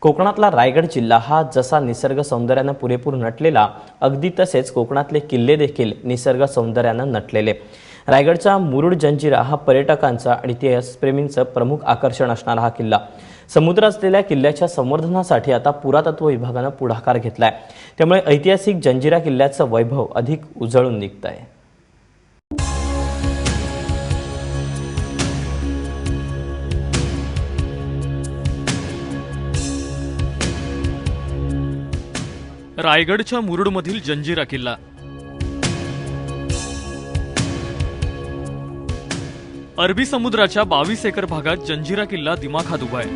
कोकणातला रायगड जिल्हा हा जसा निसर्ग सौंदर्याने पुरेपूर नटलेला, अगदी तसेच कोकणातले किल्ले देखील निसर्ग सौंदर्याने नटलेले। रायगडचा मुरुड जंजिरा हा पर्यटकांचा आणि इतिहासप्रेमींचं प्रमुख आकर्षण असणारा हा किल्ला। समुद्र असलेल्या किल्ल्याच्या संवर्धनासाठी आता पुरातत्व विभागाने पुढाकार घेतलाय। त्यामुळे ऐतिहासिक जंजिरा किल्ल्याचं वैभव अधिक उजळून निघतंय। रायगडच्या मुरुडमधील जंजिरा किल्ला अरबी समुद्राच्या 22 एकर भागात जंजिरा किल्ला दिमाखात उभा आहे।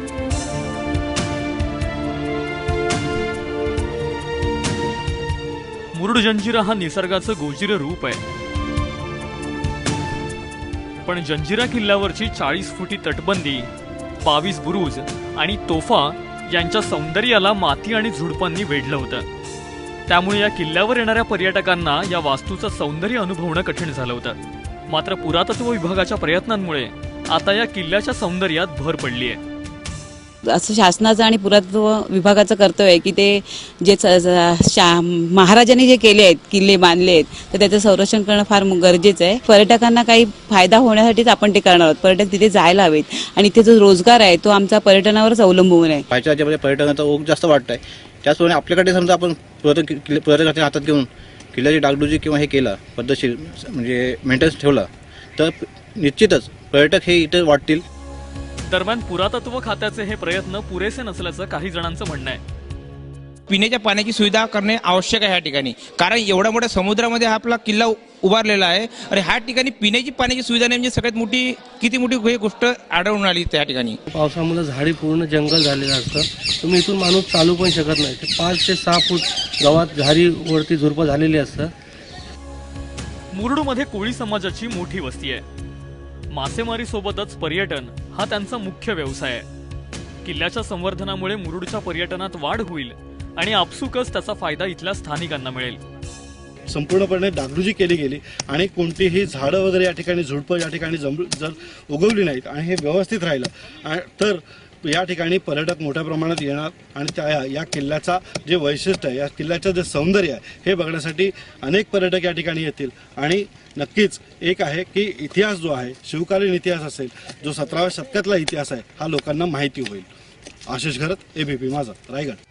मुरुड जंजिरा हा निसर्गाचं गोजिर रूप आहे, पण जंजिरा किल्ल्यावरची 40 फुटी तटबंदी, 22 बुरुज आणि तोफा यांच्या सौंदर्याला माती आणि झुडपांनी वेढलं होतं। त्यामुळे या किल्ल्यावर येणाऱ्या पर्यटकांना या वास्तूचं सौंदर्य अनुभवणं कठीण झालं होतं। मात्र पुरातत्व विभागाच्या प्रयत्नांमुळे आता या किल्ल्याच्या सौंदर्यात भर पडली आहे। असं शासनाचं आणि पुरातत्व विभागाचं कर्तव्य आहे की ते जे महाराजांनी जे केले आहेत, किल्ले बांधले आहेत, तर त्याचं संरक्षण करणं फार गरजेचं आहे। पर्यटकांना काही फायदा होण्यासाठीच आपण ते करणार आहोत। पर्यटक तिथे जायला हवेत आणि इथे जो रोजगार आहे तो आमचा पर्यटनावरच अवलंबून आहे। पाहिजे पर्यटकांचा ओघ जास्त वाटत आहे। त्याचप्रमाणे आपल्याकडे समजा आपण पर्यटकांच्या हातात घेऊन किल्ल्याची डागडुजी किंवा हे केलं, पद्धतशीर म्हणजे मेंटेनन्स ठेवला, तर निश्चितच पर्यटक हे इथे वाटतील। दरम्यान पुरातत्व खात्याचे हे प्रयत्न पुरेसे नसल्याचं काही जणांचं म्हणणं आहे। पिण्याच्या पाण्याची सुविधा करणे आवश्यक आहे ह्या ठिकाणी, कारण एवढ्या मोठ्या समुद्रामध्ये हा आपला किल्ला उभारलेला आहे आणि ह्या ठिकाणी पिण्याची पाण्याची सुविधा नाही म्हणजे सगळ्यात मोठी किती मोठी गोष्ट आढळून आली त्या ठिकाणी। पावसामुळे झाडी पूर्ण जंगल झालेलं असतं, तुम्ही इथून माणूस चालू पण शकत नाही। 5 ते 6 फूट गावात झाडीवरती झुडपं झालेली असतं। मुरुडमध्ये कोळी समाजाची मोठी वस्ती आहे। मासेमारी सोबतच पर्यटन हा त्यांचा मुख्य व्यवसाय आहे। किल्ल्याच्या संवर्धनामुळे मुरुडच्या पर्यटनात वाढ होईल आणि आपसुकच त्याचा फायदा इथल्या स्थानिकांना मिळेल। संपूर्णपणे डागडुजी केली गेली आणि कोणतीही झाडं वगैरे या ठिकाणी, झुडपं या ठिकाणी जर उगवली नाहीत आणि हे व्यवस्थित राहिलं तर या ठिकाणी पर्यटक मोठ्या प्रमाणात येणार आणि या किल्ल्याचा जे वैशिष्ट्य आहे, या किल्ल्याचं जे सौंदर्य आहे, हे बघण्यासाठी अनेक पर्यटक या ठिकाणी येतील। आणि नक्कीच एक आहे की इतिहास जो आहे, शिवकालीन इतिहास असेल, जो 17व्या शतकातला इतिहास आहे, हा लोकांना माहिती होईल। आशिष घरत, ABP माझा, रायगड।